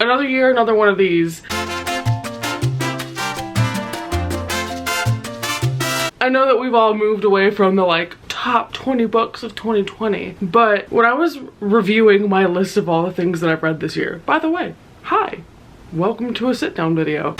Another year, another one of these. I know that we've all moved away from the like top 20 books of 2020, but when I was reviewing my list of all the things that I've read this year, by the way, hi, welcome to a sit down video.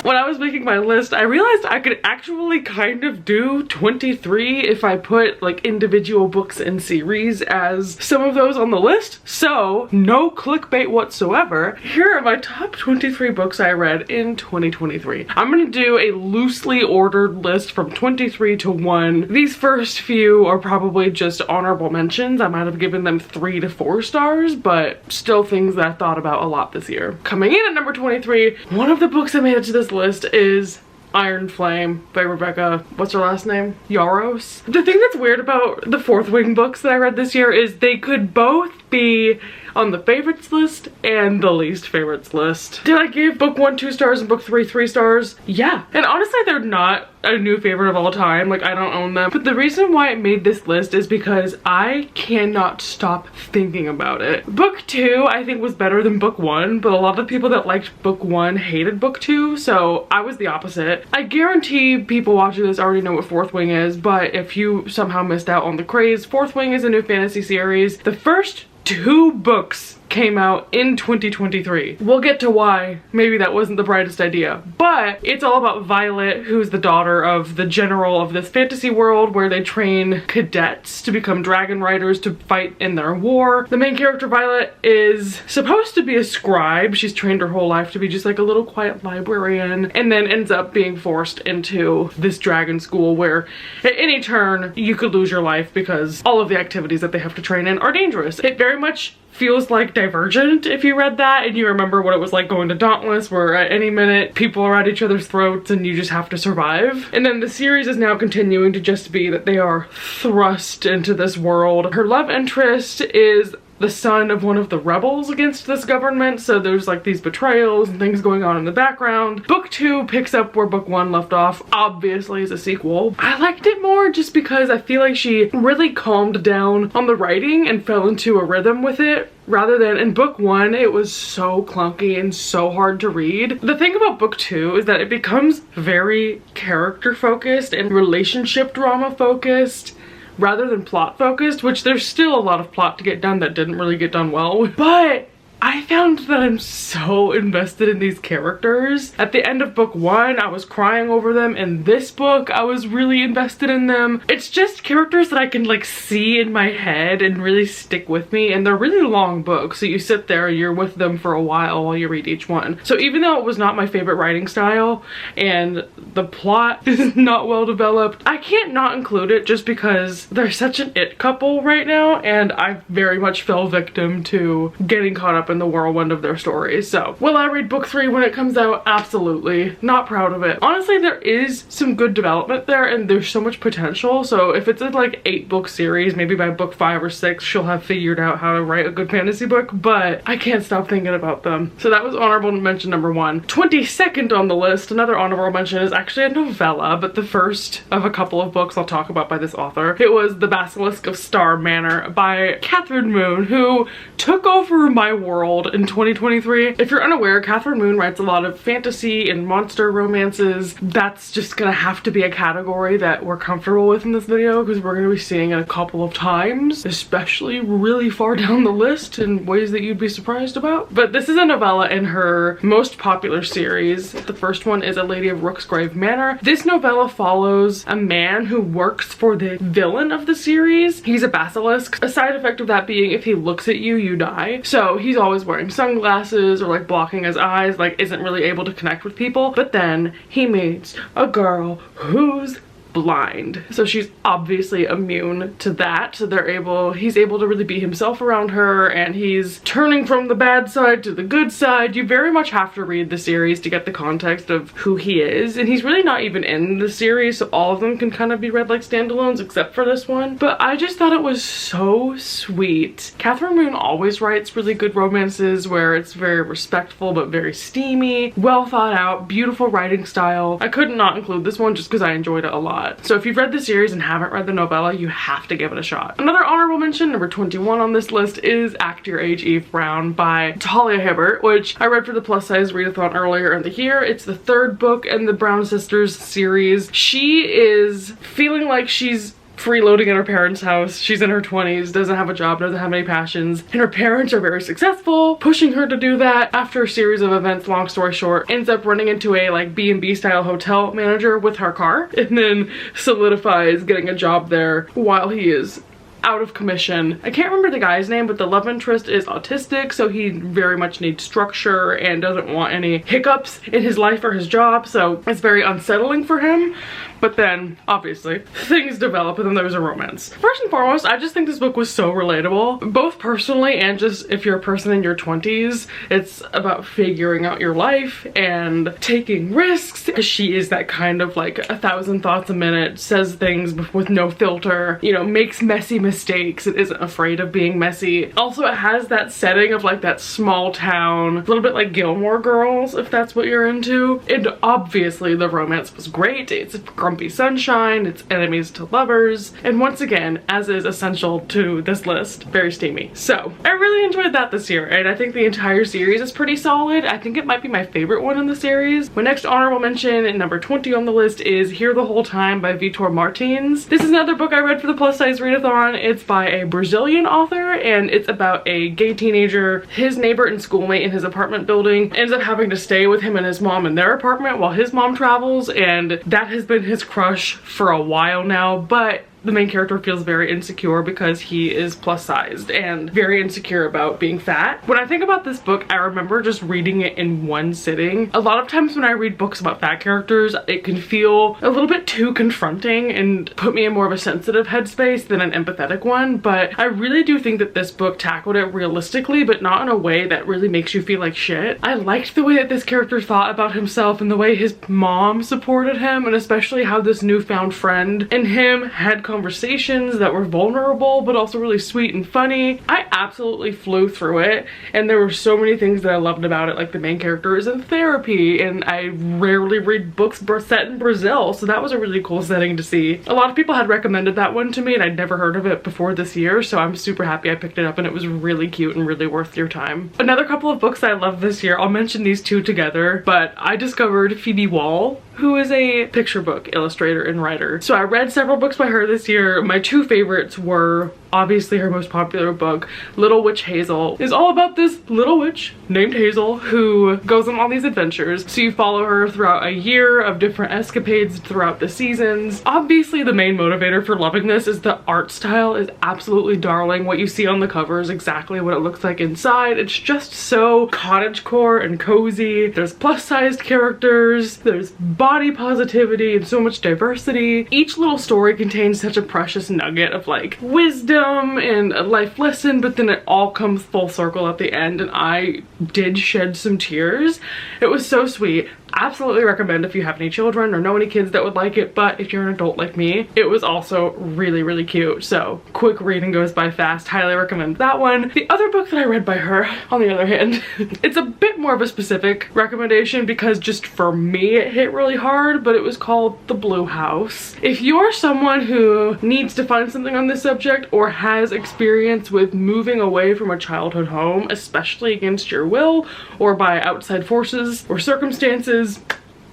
When I was making my list, I realized I could actually kind of do 23 if I put like individual books and series as some of those on the list. So no clickbait whatsoever. Here are my top 23 books I read in 2023. I'm gonna do a loosely ordered list from 23 to 1. These first few are probably just honorable mentions. I might have given them 3 to 4 stars, but still things that I thought about a lot this year. Coming in at number 23, one of the books that made it to this list is Iron Flame by Rebecca, what's her last name? Yarros. The thing that's weird about the Fourth Wing books that I read this year is they could both be on the favorites list and the least favorites list. Did I give book 1 2 stars and book 3 3 stars? Yeah. And honestly, they're not a new favorite of all time. Like, I don't own them. But the reason why it made this list is because I cannot stop thinking about it. Book 2 I think was better than book 1, but a lot of people that liked book 1 hated book 2, so I was the opposite. I guarantee people watching this already know what Fourth Wing is, but if you somehow missed out on the craze, Fourth Wing is a new fantasy series. The first 2 books came out in 2023. We'll get to why maybe that wasn't the brightest idea, but it's all about Violet, who's the daughter of the general of this fantasy world where they train cadets to become dragon riders to fight in their war. The main character, Violet, is supposed to be a scribe. She's trained her whole life to be just like a little quiet librarian, and then ends up being forced into this dragon school where at any turn you could lose your life because all of the activities that they have to train in are dangerous. It very much feels like Divergent if you read that and you remember what it was like going to Dauntless, where at any minute people are at each other's throats and you just have to survive. And then the series is now continuing to just be that they are thrust into this world. Her love interest is the son of one of the rebels against this government, so there's like these betrayals and things going on in the background. Book 2 picks up where book 1 left off, obviously as a sequel. I liked it more just because I feel like she really calmed down on the writing and fell into a rhythm with it, rather than in book 1 it was so clunky and so hard to read. The thing about book 2 is that it becomes very character focused and relationship drama focused rather than plot focused, which there's still a lot of plot to get done that didn't really get done well. But I found that I'm so invested in these characters. At the end of book 1, I was crying over them. In this book, I was really invested in them. It's just characters that I can like see in my head and really stick with me, and they're really long books, so you sit there, you're with them for a while you read each one. So even though it was not my favorite writing style and the plot is not well developed, I can't not include it just because they're such an it couple right now, and I very much fell victim to getting caught up in the whirlwind of their stories. So will I read book 3 when it comes out? Absolutely. Not proud of it. Honestly, there is some good development there and there's so much potential, so if it's a like 8-book series, maybe by book 5 or 6 she'll have figured out how to write a good fantasy book, but I can't stop thinking about them. So that was honorable mention number 1. 22nd on the list, another honorable mention, is actually a novella, but the first of a couple of books I'll talk about by this author. It was The Basilisk of Star Manor by Catherine Moon, who took over my world in 2023. If you're unaware, Catherine Moon writes a lot of fantasy and monster romances. That's just gonna have to be a category that we're comfortable with in this video because we're gonna be seeing it a couple of times, especially really far down the list in ways that you'd be surprised about. But this is a novella in her most popular series. The first one is A Lady of Rooksgrave Manor. This novella follows a man who works for the villain of the series. He's a basilisk. A side effect of that being if he looks at you, you die. So he's always wearing sunglasses or like blocking his eyes, like isn't really able to connect with people. But then he meets a girl who's blind, so she's obviously immune to that, so he's able to really be himself around her, and he's turning from the bad side to the good side. You very much have to read the series to get the context of who he is, and he's really not even in the series, so all of them can kind of be read like standalones except for this one. But I just thought it was so sweet. Catherine Moon always writes really good romances where it's very respectful but very steamy, well thought out, beautiful writing style. I could not include this one just because I enjoyed it a lot. lot. So if you've read the series and haven't read the novella, you have to give it a shot. Another honorable mention, number 21 on this list, is Act Your Age Eve Brown by Talia Hibbert, which I read for the plus size readathon earlier in the year. It's the third book in the Brown Sisters series. She is feeling like she's freeloading at her parents' house. She's in her 20s, doesn't have a job, doesn't have any passions, and her parents are very successful, pushing her to do that. After a series of events, long story short, ends up running into a like B&B style hotel manager with her car, and then solidifies getting a job there while he is out of commission. I can't remember the guy's name, but the love interest is autistic, so he very much needs structure and doesn't want any hiccups in his life or his job, so it's very unsettling for him. But then, obviously, things develop and then there's a romance. First and foremost, I just think this book was so relatable, both personally and just if you're a person in your 20s. It's about figuring out your life and taking risks. She is that kind of like 1,000 thoughts a minute, says things with no filter, you know, makes messy mistakes and isn't afraid of being messy. Also, it has that setting of like that small town, a little bit like Gilmore Girls, if that's what you're into. And obviously the romance was great. It's grumpy sunshine, it's enemies to lovers, and once again, as is essential to this list, very steamy. So I really enjoyed that this year, and I think the entire series is pretty solid. I think it might be my favorite one in the series. My next honorable mention, and number 20 on the list, is Here the Whole Time by Vitor Martins. This is another book I read for the plus size readathon. It's by a Brazilian author, and it's about a gay teenager. His neighbor and schoolmate in his apartment building ends up having to stay with him and his mom in their apartment while his mom travels, and that has been his crush for a while now, but the main character feels very insecure because he is plus sized and very insecure about being fat. When I think about this book, I remember just reading it in one sitting. A lot of times when I read books about fat characters, it can feel a little bit too confronting and put me in more of a sensitive headspace than an empathetic one, but I really do think that this book tackled it realistically, but not in a way that really makes you feel like shit. I liked the way that this character thought about himself and the way his mom supported him, and especially how this newfound friend and him had conversations that were vulnerable but also really sweet and funny. I absolutely flew through it, and there were so many things that I loved about it, like the main character is in therapy, and I rarely read books set in Brazil, so that was a really cool setting to see. A lot of people had recommended that one to me, and I'd never heard of it before this year, so I'm super happy I picked it up, and it was really cute and really worth your time. Another couple of books I loved this year, I'll mention these two together, but I discovered Phoebe Wall, who is a picture book illustrator and writer. So I read several books by her this year. My two favorites were obviously her most popular book, Little Witch Hazel, is all about this little witch named Hazel who goes on all these adventures. So you follow her throughout a year of different escapades throughout the seasons. Obviously the main motivator for loving this is the art style is absolutely darling. What you see on the cover is exactly what it looks like inside. It's just so cottagecore and cozy. There's plus-sized characters, there's body positivity, and so much diversity. Each little story contains such a precious nugget of like wisdom and a life lesson, but then it all comes full circle at the end, and I did shed some tears. It was so sweet. Absolutely recommend if you have any children or know any kids that would like it, but if you're an adult like me, it was also really, really cute. So quick reading goes by fast. Highly recommend that one. The other book that I read by her, on the other hand, it's a bit more of a specific recommendation because just for me it hit really hard, but it was called The Blue House. If you're someone who needs to find something on this subject or has experience with moving away from a childhood home, especially against your will or by outside forces or circumstances,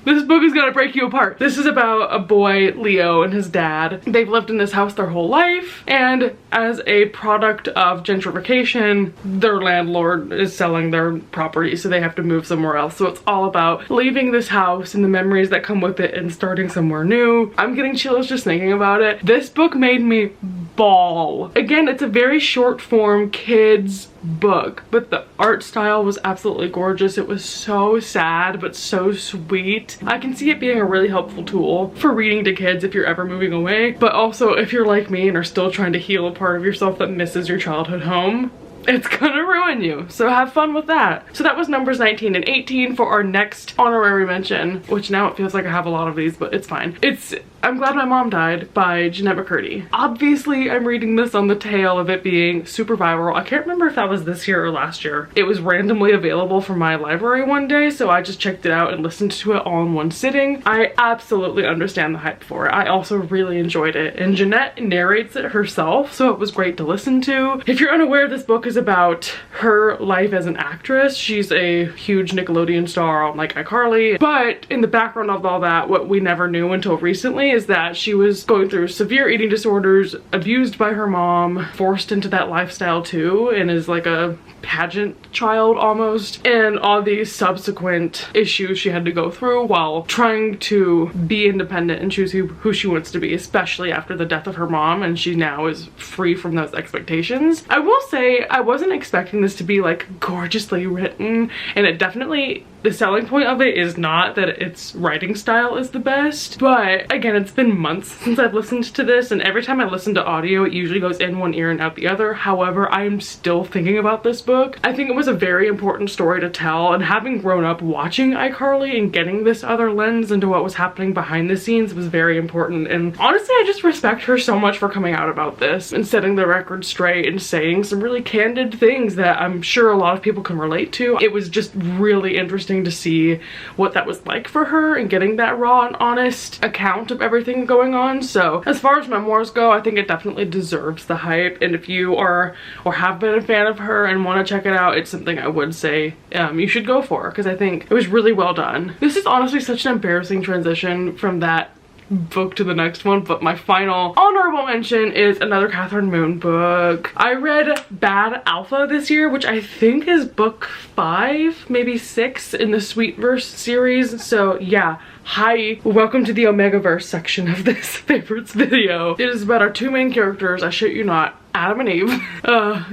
this book is gonna break you apart. This is about a boy, Leo, and his dad. They've lived in this house their whole life, and as a product of gentrification, their landlord is selling their property, so they have to move somewhere else. So it's all about leaving this house and the memories that come with it and starting somewhere new. I'm getting chills just thinking about it. This book made me bawl. Again, it's a very short form kids book, but the art style was absolutely gorgeous. It was so sad but so sweet. I can see it being a really helpful tool for reading to kids if you're ever moving away, but also if you're like me and are still trying to heal a part of yourself that misses your childhood home. It's gonna ruin you, so have fun with that. So that was numbers 19 and 18 for our next honorary mention, which now it feels like I have a lot of these, but it's fine. It's I'm Glad My Mom Died by Jeanette McCurdy. Obviously, I'm reading this on the tail of it being super viral. I can't remember if that was this year or last year. It was randomly available from my library one day, so I just checked it out and listened to it all in one sitting. I absolutely understand the hype for it. I also really enjoyed it, and Jeanette narrates it herself, so it was great to listen to. If you're unaware, this book is about her life as an actress. She's a huge Nickelodeon star on like iCarly, but in the background of all that, what we never knew until recently is that she was going through severe eating disorders, abused by her mom, forced into that lifestyle too, and is like a pageant child almost, and all these subsequent issues she had to go through while trying to be independent and choose who she wants to be, especially after the death of her mom, and she now is free from those expectations. I will say I wasn't expecting this to be like gorgeously written, and it definitely, the selling point of it is not that its writing style is the best, but again, it's been months since I've listened to this, and every time I listen to audio it usually goes in one ear and out the other. However, I am still thinking about this book. I think it was a very important story to tell, and having grown up watching iCarly and getting this other lens into what was happening behind the scenes was very important, and honestly I just respect her so much for coming out about this and setting the record straight and saying some really candid things that I'm sure a lot of people can relate to. It was just really interesting to see what that was like for her and getting that raw and honest account of everything going on. So as far as memoirs go, I think it definitely deserves the hype, and if you are or have been a fan of her and want to check it out, it's something I would say you should go for, because I think it was really well done. This is honestly such an embarrassing transition from that book to the next one, but my final honorable mention is another Catherine Moon book. I read Bad Alpha this year, which I think is book 5, maybe 6 in the Sweetverse series. So yeah, hi, welcome to the omegaverse section of this favorites video. It is about our two main characters, I shit you not, Adam and Eve.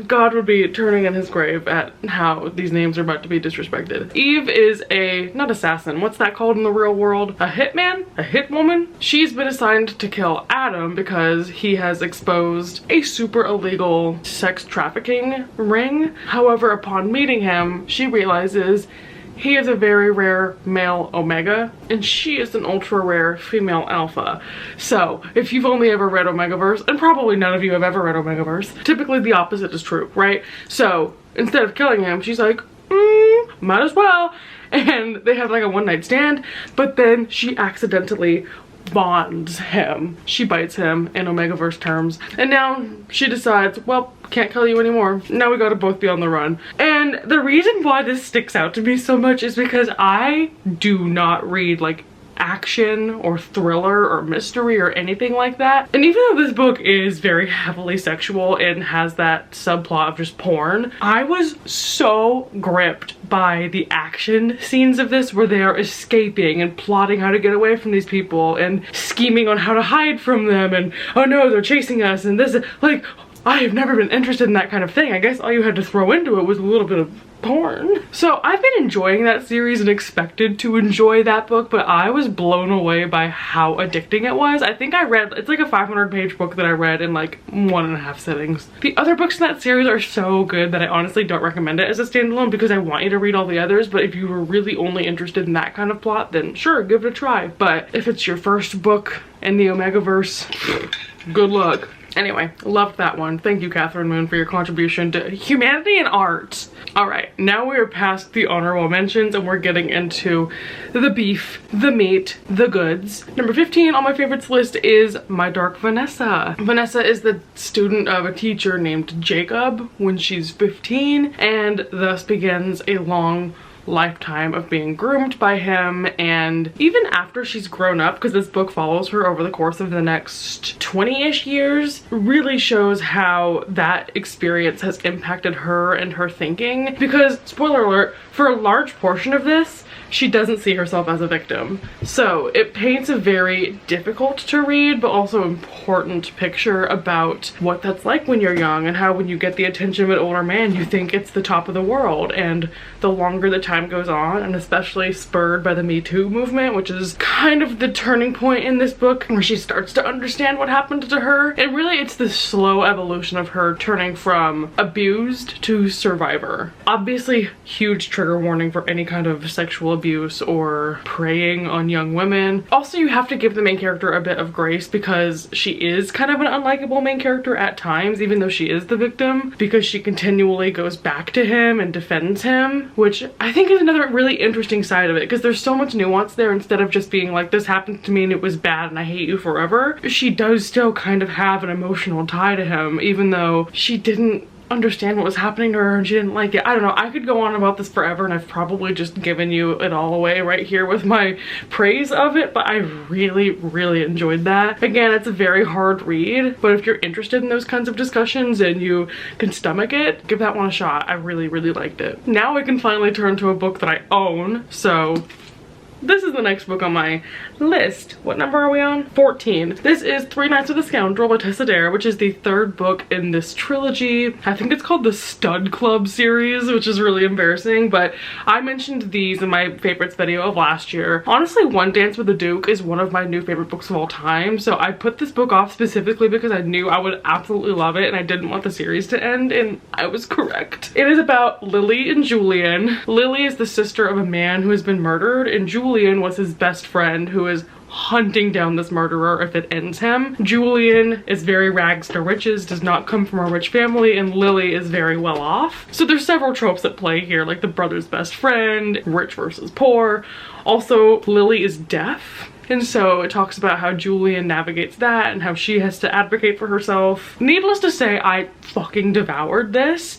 God would be turning in his grave at how these names are about to be disrespected. Eve is a, not assassin, what's that called in the real world? A hitman? A hit woman? She's been assigned to kill Adam because he has exposed a super illegal sex trafficking ring. However, upon meeting him, she realizes he is a very rare male omega and she is an ultra rare female alpha. So if you've only ever read Omegaverse, and probably none of you have ever read Omegaverse, typically the opposite is true, right? So instead of killing him, she's like, might as well. And they have like a one-night stand, but then she accidentally bonds him. She bites him in Omegaverse terms, and now she decides, well, can't kill you anymore. Now we gotta both be on the run. And the reason why this sticks out to me so much is because I do not read like action or thriller or mystery or anything like that. And even though this book is very heavily sexual and has that subplot of just porn, I was so gripped by the action scenes of this where they are escaping and plotting how to get away from these people and scheming on how to hide from them, and oh no, they're chasing us, and this is like, I have never been interested in that kind of thing. I guess all you had to throw into it was a little bit of porn. So I've been enjoying that series and expected to enjoy that book, but I was blown away by how addicting it was. I think I read, it's like a 500-page book that I read in like 1.5 sittings. The other books in that series are so good that I honestly don't recommend it as a standalone because I want you to read all the others, but if you were really only interested in that kind of plot, then sure, give it a try. But if it's your first book in the Omegaverse, good luck. Anyway, loved that one. Thank you, Catherine Moon, for your contribution to humanity and art. All right, now we are past the honorable mentions and we're getting into the beef, the meat, the goods. Number 15 on my favorites list is My Dark Vanessa. Vanessa is the student of a teacher named Jacob when she's 15, and thus begins a long lifetime of being groomed by him. And even after she's grown up, because this book follows her over the course of the next 20-ish years, really shows how that experience has impacted her and her thinking, because spoiler alert, for a large portion of this she doesn't see herself as a victim. So it paints a very difficult to read but also important picture about what that's like when you're young, and how when you get the attention of an older man you think it's the top of the world, and the longer the time time goes on, and especially spurred by the Me Too movement, which is kind of the turning point in this book where she starts to understand what happened to her. And really it's the slow evolution of her turning from abused to survivor. Obviously, huge trigger warning for any kind of sexual abuse or preying on young women. Also, you have to give the main character a bit of grace because she is kind of an unlikable main character at times, even though she is the victim, because she continually goes back to him and defends him, which I think is another really interesting side of it, because there's so much nuance there. Instead of just being like, this happened to me and it was bad and I hate you forever, she does still kind of have an emotional tie to him, even though she didn't understand what was happening to her and she didn't like it. I don't know, I could go on about this forever, and I've probably just given you it all away right here with my praise of it, but I really enjoyed that. Again, it's a very hard read, but if you're interested in those kinds of discussions and you can stomach it, give that one a shot. I really liked it. Now we can finally turn to a book that I own, so this is the next book on my list. What number are we on? 14. This is Three Nights with a Scoundrel by Tessa Dare, which is the third book in this trilogy. I think it's called the Stud Club series, which is really embarrassing, but I mentioned these in my favorites video of last year. Honestly, One Dance with the Duke is one of my new favorite books of all time, so I put this book off specifically because I knew I would absolutely love it and I didn't want the series to end, and I was correct. It is about Lily and Julian. Lily is the sister of a man who has been murdered, and Julian was his best friend who is hunting down this murderer if it ends him. Julian is very rags to riches, does not come from a rich family, and Lily is very well off. So there's several tropes at play here, like the brother's best friend, rich versus poor. Also, Lily is deaf, and so it talks about how Julian navigates that and how she has to advocate for herself. Needless to say, I fucking devoured this.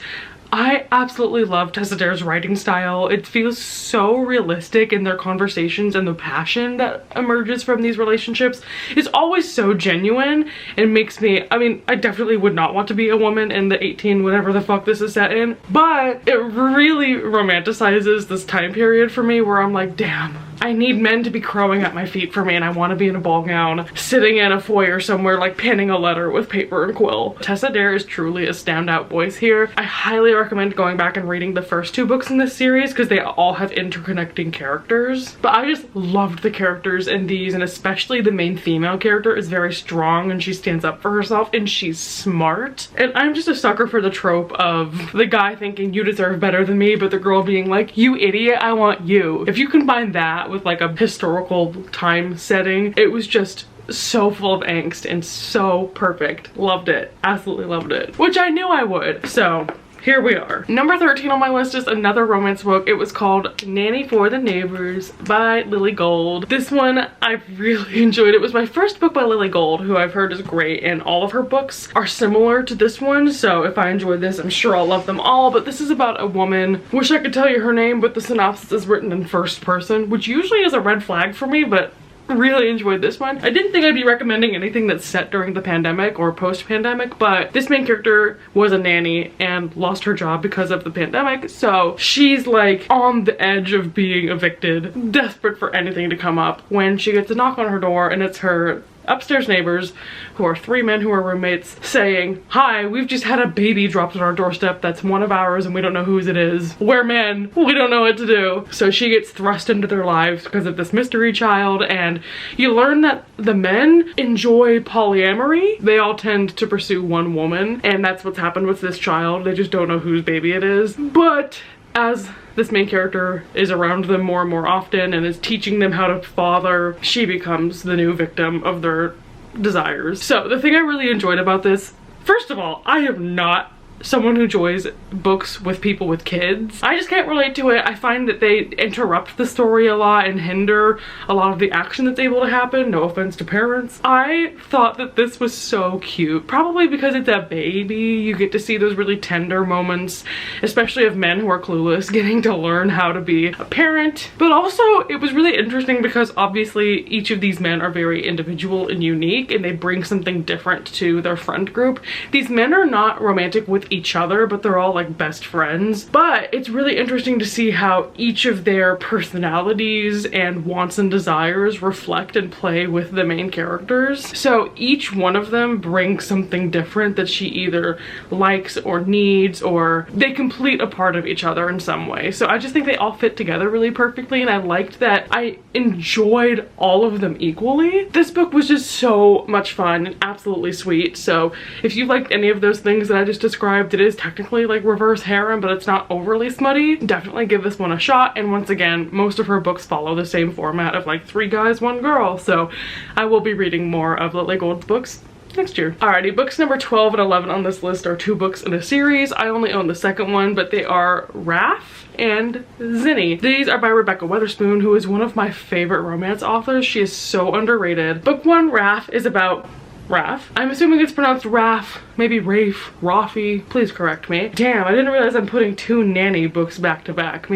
I absolutely love Tessa Dare's writing style. It feels so realistic in their conversations, and the passion that emerges from these relationships is always so genuine. It makes me, I mean, I definitely would not want to be a woman in the 18 whatever the fuck this is set in, but it really romanticizes this time period for me where I'm like, damn, I need men to be crowing at my feet for me, and I want to be in a ball gown sitting in a foyer somewhere like penning a letter with paper and quill. Tessa Dare is truly a standout voice here. I highly recommend going back and reading the first two books in this series because they all have interconnecting characters. But I just loved the characters in these, and especially the main female character is very strong and she stands up for herself and she's smart. And I'm just a sucker for the trope of the guy thinking you deserve better than me, but the girl being like, you idiot, I want you. If you combine that with like a historical time setting, it was just so full of angst and so perfect. Loved it. Absolutely loved it. Which I knew I would. So here we are. Number 13 on my list is another romance book. It was called Nanny for the Neighbors by Lily Gold. This one I really enjoyed. It was my first book by Lily Gold, who I've heard is great, and all of her books are similar to this one, so if I enjoy this, I'm sure I'll love them all. But this is about a woman, wish I could tell you her name, but the synopsis is written in first person, which usually is a red flag for me, but really enjoyed this one. I didn't think I'd be recommending anything that's set during the pandemic or post-pandemic, but this main character was a nanny and lost her job because of the pandemic, so she's like on the edge of being evicted, desperate for anything to come up, when she gets a knock on her door, and it's her upstairs neighbors, who are three men who are roommates, saying, hi, we've just had a baby dropped on our doorstep that's one of ours and we don't know whose it is. We're men, we don't know what to do. So she gets thrust into their lives because of this mystery child, and you learn that the men enjoy polyamory. They all tend to pursue one woman, and that's what's happened with this child. They just don't know whose baby it is. But as this main character is around them more and more often and is teaching them how to father, she becomes the new victim of their desires. So the thing I really enjoyed about this, first of all, I am not someone who enjoys books with people with kids. I just can't relate to it. I find that they interrupt the story a lot and hinder a lot of the action that's able to happen. No offense to parents. I thought that this was so cute. Probably because it's a baby, you get to see those really tender moments, especially of men who are clueless getting to learn how to be a parent. But also it was really interesting because obviously each of these men are very individual and unique, and they bring something different to their friend group. These men are not romantic with each other, but they're all like best friends. But it's really interesting to see how each of their personalities and wants and desires reflect and play with the main characters. So each one of them brings something different that she either likes or needs, or they complete a part of each other in some way. So I just think they all fit together really perfectly, and I liked that I enjoyed all of them equally. This book was just so much fun and absolutely sweet. So if you liked any of those things that I just described, it is technically like reverse harem, but it's not overly smutty. Definitely give this one a shot. And once again, most of her books follow the same format of like 3 guys, 1 girl. So I will be reading more of Lily Gold's books next year. Alrighty, books number 12 and 11 on this list are 2 books in a series. I only own the second one, but they are Raph and Zinni. These are by Rebecca Weatherspoon, who is one of my favorite romance authors. She is so underrated. Book 1, Raph, is about Raph. I'm assuming it's pronounced Raph, maybe Rafe, Rafi. Please correct me. Damn, I didn't realize I'm putting 2 nanny books back to back.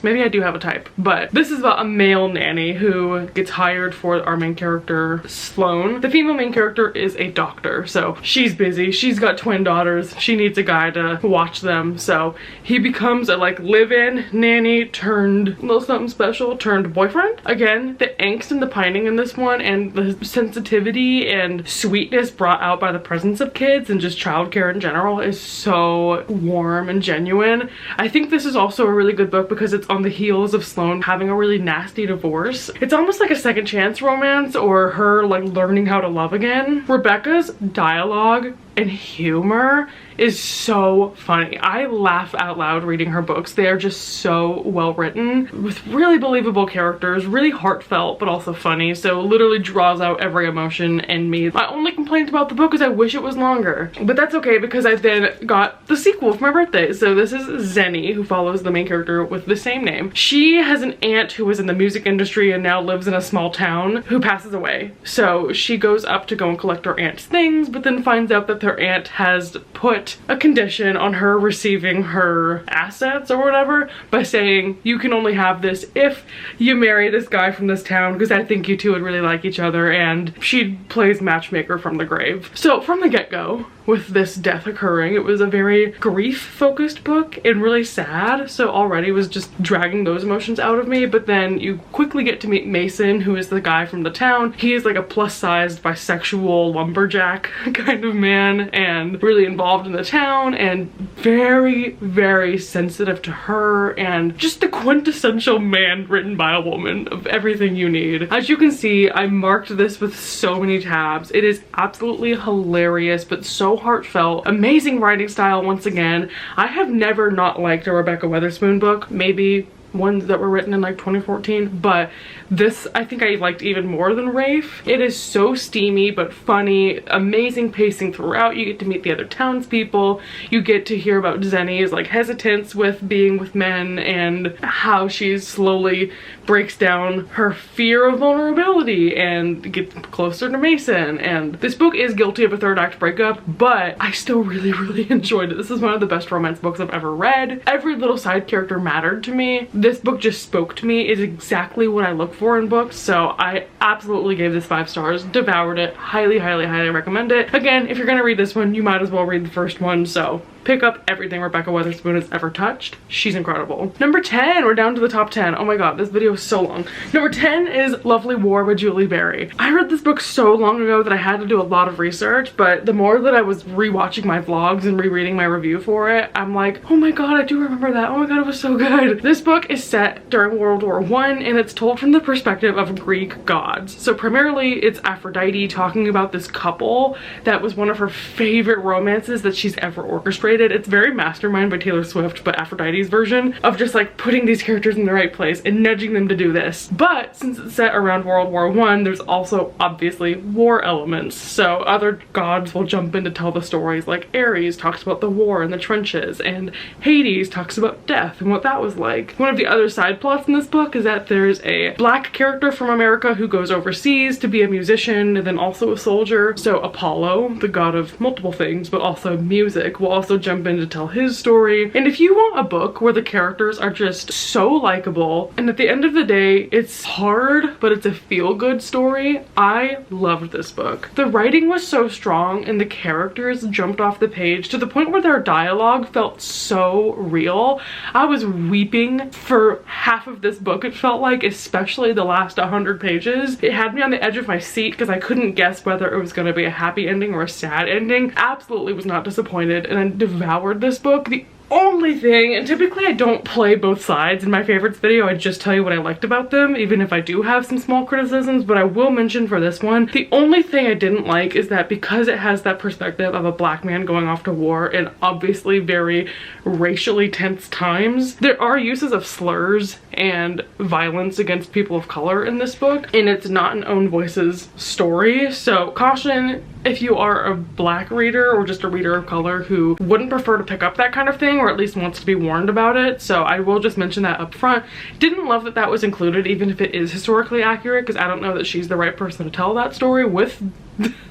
Maybe I do have a type, but this is about a male nanny who gets hired for our main character, Sloane. The female main character is a doctor, so she's busy. She's got twin daughters. She needs a guy to watch them, so he becomes a like live-in nanny turned little something special turned boyfriend. Again, the angst and the pining in this one, and the sensitivity and sweetness brought out by the presence of kids and just childcare in general, is so warm and genuine. I think this is also a really good book because it's on the heels of Sloane having a really nasty divorce. It's almost like a second chance romance, or her like learning how to love again. Rebecca's dialogue and humor is so funny. I laugh out loud reading her books. They are just so well written with really believable characters, really heartfelt but also funny, so literally draws out every emotion in me. My only complaint about the book is I wish it was longer, but that's okay because I then got the sequel for my birthday. So this is Zinni, who follows the main character with the same name. She has an aunt who was in the music industry and now lives in a small town who passes away. So she goes up to go and collect her aunt's things, but then finds out that her aunt has put a condition on her receiving her assets or whatever by saying, you can only have this if you marry this guy from this town because I think you two would really like each other, and she plays matchmaker from the grave. So from the get-go, with this death occurring, it was a very grief-focused book and really sad, so already was just dragging those emotions out of me. But then you quickly get to meet Mason, who is the guy from the town. He is like a plus-sized bisexual lumberjack kind of man and really involved in the town and very, very sensitive to her, and just the quintessential man written by a woman of everything you need. As you can see, I marked this with so many tabs. It is absolutely hilarious but so heartfelt. Amazing writing style once again. I have never not liked a Rebecca Weatherspoon book. Maybe ones that were written in like 2014, but this I think I liked even more than Rafe. It is so steamy but funny, amazing pacing throughout. You get to meet the other townspeople. You get to hear about Zenny's like hesitance with being with men and how she slowly breaks down her fear of vulnerability and gets closer to Mason. And this book is guilty of a third act breakup, but I still really, really enjoyed it. This is one of the best romance books I've ever read. Every little side character mattered to me. This book just spoke to me. It's exactly what I look for in books, so I absolutely gave this 5 stars, devoured it, highly, highly, highly recommend it. Again, if you're gonna read this one, you might as well read the first one, so pick up everything Rebecca Weatherspoon has ever touched. She's incredible. Number 10, we're down to the top 10. Oh my god, this video is so long. Number 10 is Lovely War by Julie Berry. I read this book so long ago that I had to do a lot of research, but the more that I was rewatching my vlogs and rereading my review for it, I'm like, oh my god, I do remember that. Oh my god, it was so good. This book is set during World War I, and it's told from the perspective of Greek gods. So primarily it's Aphrodite talking about this couple that was one of her favorite romances that she's ever orchestrated. It's very Mastermind by Taylor Swift, but Aphrodite's version of just like putting these characters in the right place and nudging them to do this. But since it's set around World War I, there's also obviously war elements. So other gods will jump in to tell the stories, like Ares talks about the war in the trenches, and Hades talks about death and what that was like. One of the other side plots in this book is that there's a black character from America who goes overseas to be a musician and then also a soldier. So Apollo, the god of multiple things, but also music, will also jump in to tell his story. And if you want a book where the characters are just so likable and at the end of the day it's hard but it's a feel-good story, I loved this book. The writing was so strong and the characters jumped off the page to the point where their dialogue felt so real. I was weeping for half of this book, it felt like, especially the last 100 pages. It had me on the edge of my seat because I couldn't guess whether it was going to be a happy ending or a sad ending. Absolutely was not disappointed and I devoured this book. The only thing, and typically I don't play both sides in my favorites video, I just tell you what I liked about them, even if I do have some small criticisms, but I will mention for this one, the only thing I didn't like is that because it has that perspective of a black man going off to war in obviously very racially tense times, there are uses of slurs and violence against people of color in this book, and it's not an Own Voices story, so caution if you are a black reader or just a reader of color who wouldn't prefer to pick up that kind of thing, or at least wants to be warned about it. So I will just mention that up front. Didn't love that that was included, even if it is historically accurate, because I don't know that she's the right person to tell that story with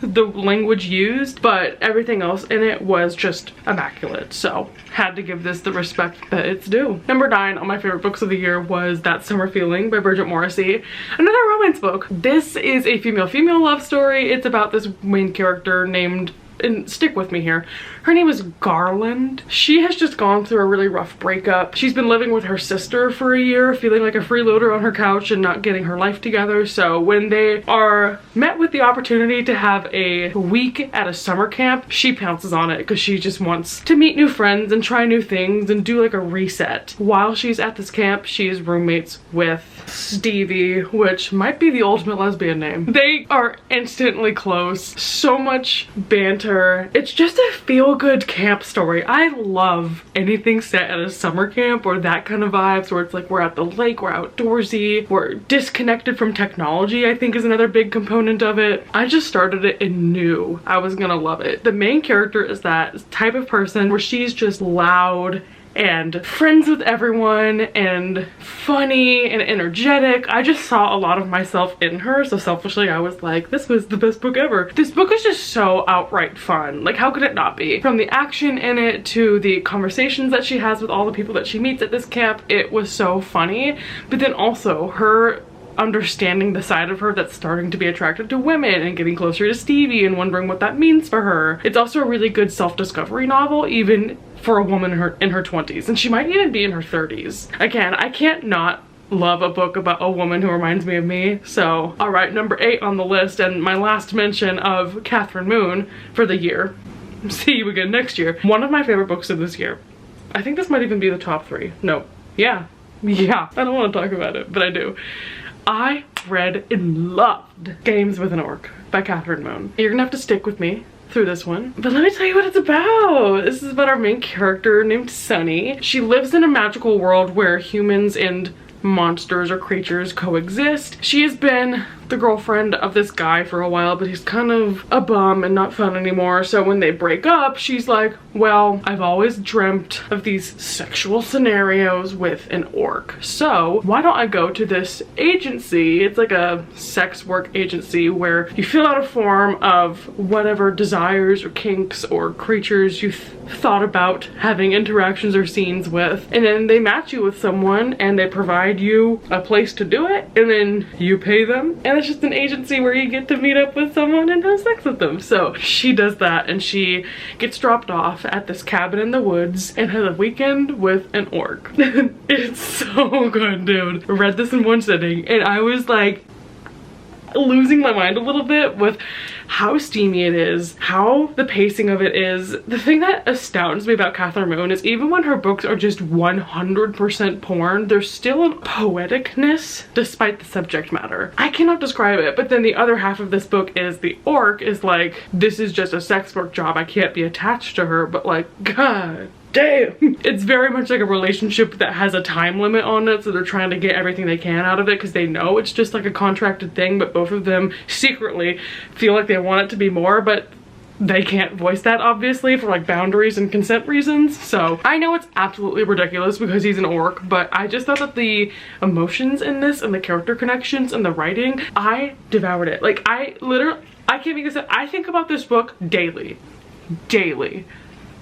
the language used, but everything else in it was just immaculate, so had to give this the respect that it's due. Number 9 on my favorite books of the year was That Summer Feeling by Bridget Morrissey. Another romance book. This is a female-female love story. It's about this main character named, and stick with me here, her name is Garland. She has just gone through a really rough breakup. She's been living with her sister for a year, feeling like a freeloader on her couch and not getting her life together. So when they are met with the opportunity to have a week at a summer camp, she pounces on it because she just wants to meet new friends and try new things and do like a reset. While she's at this camp, she is roommates with Stevie, which might be the ultimate lesbian name. They are instantly close. So much banter. It's just a feel-good camp story. I love anything set at a summer camp or that kind of vibes where it's like we're at the lake, we're outdoorsy, we're disconnected from technology, I think is another big component of it. I just started it and knew I was gonna love it. The main character is that type of person where she's just loud and friends with everyone and funny and energetic. I just saw a lot of myself in her, so selfishly I was like, this was the best book ever. This book is just so outright fun. Like, how could it not be? From the action in it to the conversations that she has with all the people that she meets at this camp, it was so funny. But then also her understanding the side of her that's starting to be attracted to women and getting closer to Stevie and wondering what that means for her. It's also a really good self-discovery novel, even for a woman in her 20s, and she might even be in her 30s. Again, I can't not love a book about a woman who reminds me of me. So, all right, number 8 on the list, and my last mention of Catherine Moon for the year. See you again next year. One of my favorite books of this year. I think this might even be the top 3. No, yeah. I don't want to talk about it, but I do. I read and loved Games with an Orc by Catherine Moon. You're gonna have to stick with me through this one, but let me tell you what it's about. This is about our main character named Sunny. She lives in a magical world where humans and monsters or creatures coexist. She has been the girlfriend of this guy for a while, but he's kind of a bum and not fun anymore. So when they break up, she's like, well, I've always dreamt of these sexual scenarios with an orc. So why don't I go to this agency? It's like a sex work agency where you fill out a form of whatever desires or kinks or creatures you thought about having interactions or scenes with, and then they match you with someone and they provide you a place to do it, and then you pay them, and it's just an agency where you get to meet up with someone and have sex with them. So she does that, and she gets dropped off at this cabin in the woods and has a weekend with an orc. It's so good, dude. I read this in one sitting and I was like losing my mind a little bit with how steamy it is, how the pacing of it is. The thing that astounds me about Catherine Moon is even when her books are just 100% porn, there's still a poeticness despite the subject matter. I cannot describe it, but then the other half of this book is the orc is like, this is just a sex work job, I can't be attached to her, but like, god damn. It's very much like a relationship that has a time limit on it, so they're trying to get everything they can out of it because they know it's just like a contracted thing, but both of them secretly feel like they want it to be more, but they can't voice that obviously for like boundaries and consent reasons. So I know it's absolutely ridiculous because he's an orc, but I just thought that the emotions in this and the character connections and the writing, I devoured it. Like I can't make this up. I think about this book daily.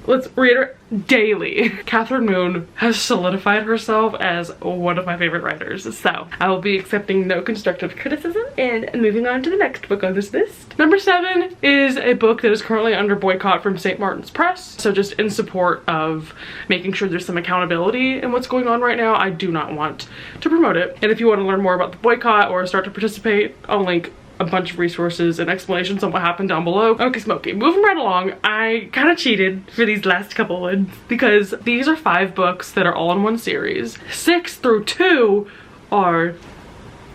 let's reiterate, daily. Catherine Moon has solidified herself as one of my favorite writers, so I will be accepting no constructive criticism and moving on to the next book on this list. Number 7 is a book that is currently under boycott from St. Martin's Press, so just in support of making sure there's some accountability in what's going on right now, I do not want to promote it. And if you want to learn more about the boycott or start to participate, I'll link a bunch of resources and explanations on what happened down below. Okay, smoky. Moving right along, I kind of cheated for these last couple ones because these are 5 books that are all in one series. 6 through 2 are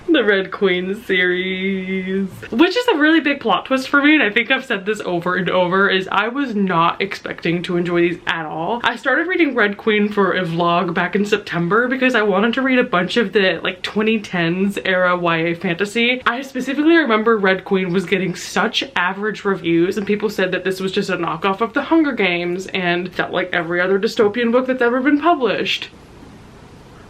the Red Queen series, which is a really big plot twist for me, and I think I've said this over and over, is I was not expecting to enjoy these at all. I started reading Red Queen for a vlog back in September because I wanted to read a bunch of the like 2010s era YA fantasy. I specifically remember Red Queen was getting such average reviews and people said that this was just a knockoff of the Hunger Games and felt like every other dystopian book that's ever been published.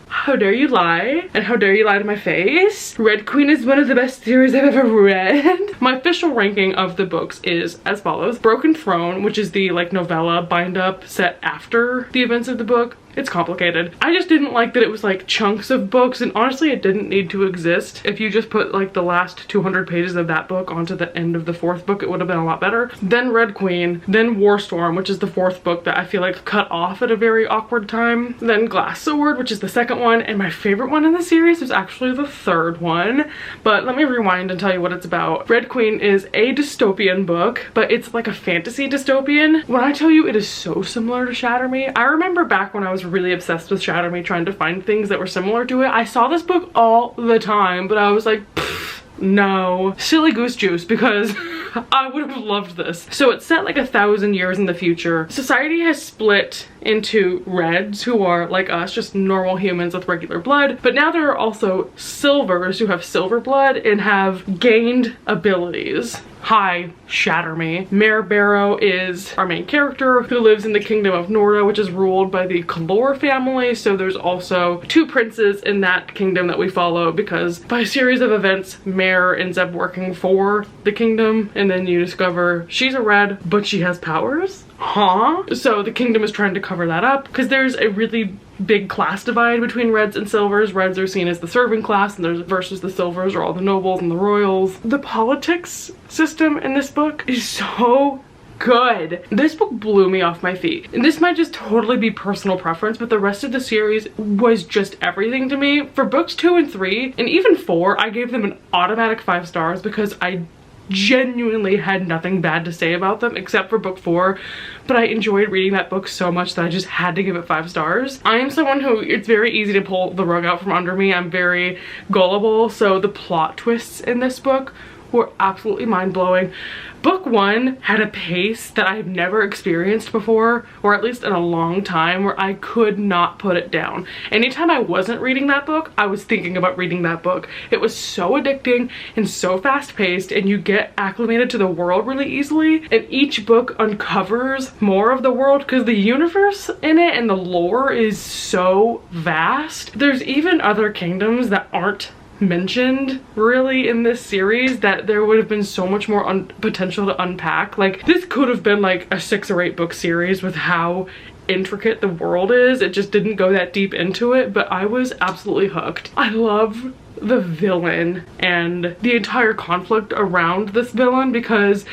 How dare you lie? And how dare you lie to my face? Red Queen is one of the best series I've ever read. My official ranking of the books is as follows. Broken Throne, which is the like novella bind up set after the events of the book. It's complicated. I just didn't like that it was like chunks of books, and honestly it didn't need to exist. If you just put like the last 200 pages of that book onto the end of the 4th book, it would have been a lot better. Then Red Queen, then Warstorm, which is the 4th book that I feel like cut off at a very awkward time. Then Glass Sword, which is the 2nd one, and my favorite one in the series is actually the 3rd one. But let me rewind and tell you what it's about. Red Queen is a dystopian book, but it's like a fantasy dystopian. When I tell you it is so similar to Shatter Me, I remember back when I was really obsessed with Shatter Me trying to find things that were similar to it. I saw this book all the time, but I was like, no. Silly goose juice, because I would have loved this. So it's set like 1,000 years in the future. Society has split into reds, who are like us, just normal humans with regular blood, but now there are also silvers who have silver blood and have gained abilities. Hi, Shatter Me. Mare Barrow is our main character who lives in the kingdom of Norda, which is ruled by the Kalor family. So there's also 2 princes in that kingdom that we follow because by a series of events, Mare ends up working for the kingdom, and then you discover she's a red, but she has powers. Huh? So the kingdom is trying to cover that up because there's a really big class divide between reds and silvers. Reds are seen as the serving class, and there's versus the silvers are all the nobles and the royals. The politics system in this book is so good. This book blew me off my feet. And this might just totally be personal preference, but the rest of the series was just everything to me. For books 2 and 3, and even 4, I gave them an automatic 5 stars because I genuinely had nothing bad to say about them except for book 4, but I enjoyed reading that book so much that I just had to give it 5 stars. I am someone who, it's very easy to pull the rug out from under me. I'm very gullible, so the plot twists in this book were absolutely mind-blowing. Book 1 had a pace that I've never experienced before, or at least in a long time, where I could not put it down. Anytime I wasn't reading that book, I was thinking about reading that book. It was so addicting and so fast-paced, and you get acclimated to the world really easily, and each book uncovers more of the world because the universe in it and the lore is so vast. There's even other kingdoms that aren't mentioned really in this series that there would have been so much more potential to unpack. Like, this could have been like a 6 or 8 book series with how intricate the world is. It just didn't go that deep into it, but I was absolutely hooked. I love the villain and the entire conflict around this villain, because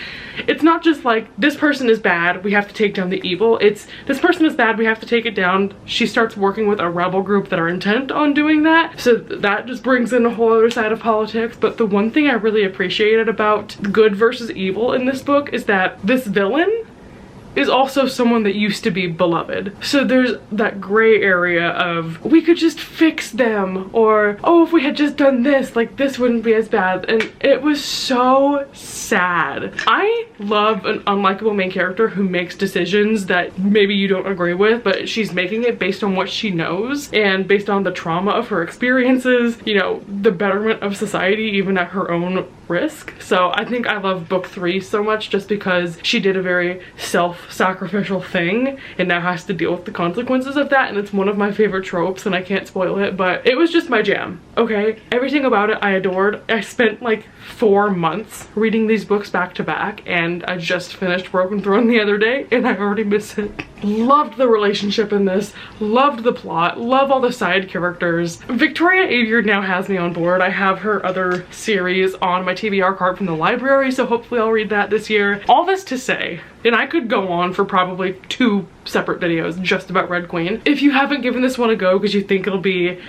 it's not just like this person is bad, we have to take down the evil. It's this person is bad, we have to take it down. She starts working with a rebel group that are intent on doing that, so that just brings in a whole other side of politics. But the one thing I really appreciated about good versus evil in this book is that this villain is also someone that used to be beloved. So there's that gray area of, we could just fix them, or, oh, if we had just done this, like this wouldn't be as bad. And it was so sad. I love an unlikable main character who makes decisions that maybe you don't agree with, but she's making it based on what she knows and based on the trauma of her experiences, you know, the betterment of society even at her own risk. So I think I love book 3 so much just because she did a very self-sacrificial thing and now has to deal with the consequences of that, and it's one of my favorite tropes and I can't spoil it, but it was just my jam. Okay, everything about it I adored. I spent like 4 months reading these books back to back, and I just finished Broken Throne the other day and I already miss it. Loved the relationship in this, loved the plot, love all the side characters. Victoria Aveyard now has me on board. I have her other series on my TBR card from the library, so hopefully I'll read that this year. All this to say, and I could go on for probably 2 separate videos just about Red Queen. If you haven't given this one a go because you think it'll be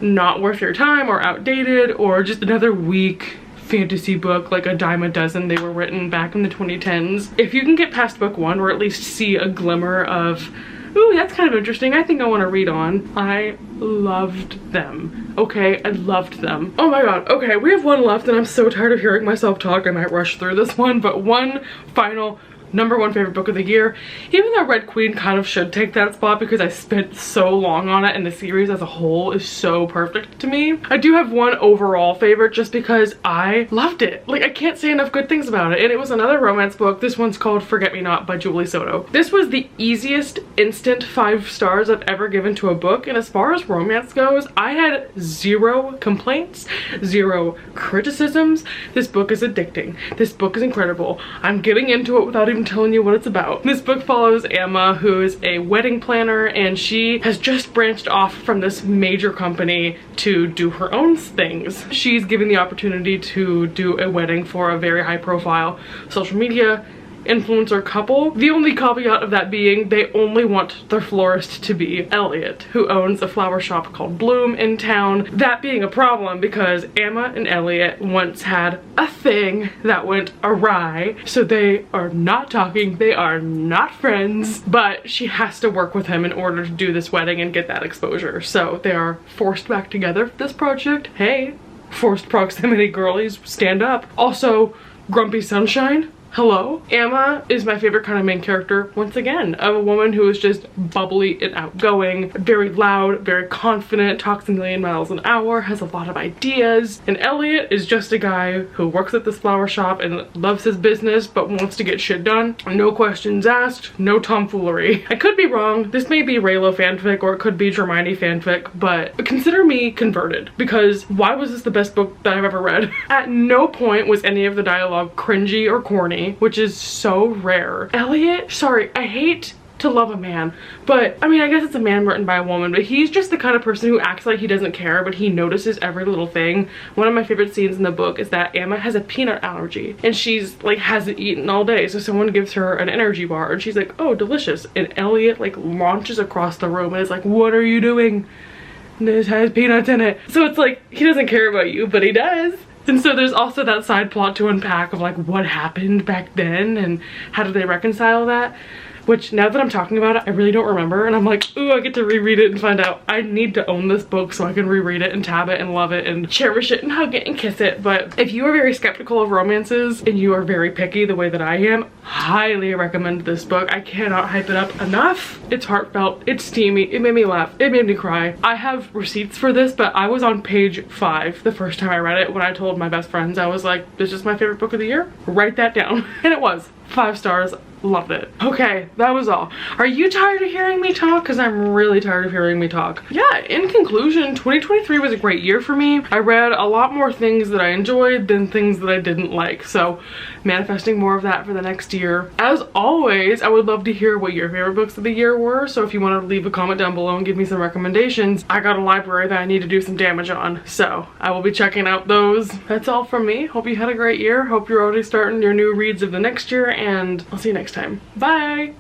not worth your time or outdated or just another weak fantasy book, like a dime a dozen, they were written back in the 2010s. If you can get past book 1 or at least see a glimmer of, ooh, that's kind of interesting, I think I want to read on, I loved them. Okay, I loved them. Oh my god, okay, we have one left and I'm so tired of hearing myself talk, I might rush through this one, but one final #1 favorite book of the year, even though Red Queen kind of should take that spot because I spent so long on it and the series as a whole is so perfect to me. I do have one overall favorite just because I loved it. Like, I can't say enough good things about it, and it was another romance book. This one's called Forget Me Not by Julie Soto. This was the easiest instant 5 stars I've ever given to a book, and as far as romance goes, I had 0 complaints, 0 criticisms. This book is addicting. This book is incredible. I'm getting into it without even telling you what it's about. This book follows Emma, who is a wedding planner, and she has just branched off from this major company to do her own things. She's given the opportunity to do a wedding for a very high profile social media influencer couple. The only caveat of that being they only want their florist to be Elliot, who owns a flower shop called Bloom in town. That being a problem because Emma and Elliot once had a thing that went awry, so they are not talking, they are not friends, but she has to work with him in order to do this wedding and get that exposure. So they are forced back together for this project. Hey, forced proximity girlies, stand up. Also, Grumpy Sunshine. Hello? Emma is my favorite kind of main character, once again, of a woman who is just bubbly and outgoing, very loud, very confident, talks a million miles an hour, has a lot of ideas. And Elliot is just a guy who works at this flower shop and loves his business but wants to get shit done. No questions asked, no tomfoolery. I could be wrong, this may be Raylo fanfic or it could be Hermione fanfic, but consider me converted, because why was this the best book that I've ever read? At no point was any of the dialogue cringy or corny, which is so rare. Elliot, sorry, I hate to love a man, but I mean, I guess it's a man written by a woman, but he's just the kind of person who acts like he doesn't care, but he notices every little thing. One of my favorite scenes in the book is that Emma has a peanut allergy and she's like hasn't eaten all day, so someone gives her an energy bar and she's like, oh, delicious, and Elliot like launches across the room and is like, what are you doing? This has peanuts in it. So it's like, he doesn't care about you, but he does. And so there's also that side plot to unpack of like what happened back then and how did they reconcile that, which now that I'm talking about it, I really don't remember, and I'm like, ooh, I get to reread it and find out. I need to own this book so I can reread it and tab it and love it and cherish it and hug it and kiss it. But if you are very skeptical of romances and you are very picky the way that I am, highly recommend this book. I cannot hype it up enough. It's heartfelt, it's steamy, it made me laugh, it made me cry. I have receipts for this, but I was on page 5 the first time I read it when I told my best friends. I was like, this is my favorite book of the year. Write that down. And it was 5 stars. Loved it. Okay, that was all. Are you tired of hearing me talk? Because I'm really tired of hearing me talk. Yeah, in conclusion, 2023 was a great year for me. I read a lot more things that I enjoyed than things that I didn't like, so manifesting more of that for the next year. As always, I would love to hear what your favorite books of the year were, so if you want to leave a comment down below and give me some recommendations, I got a library that I need to do some damage on, so I will be checking out those. That's all from me. Hope you had a great year. Hope you're already starting your new reads of the next year, and I'll see you next time. Bye!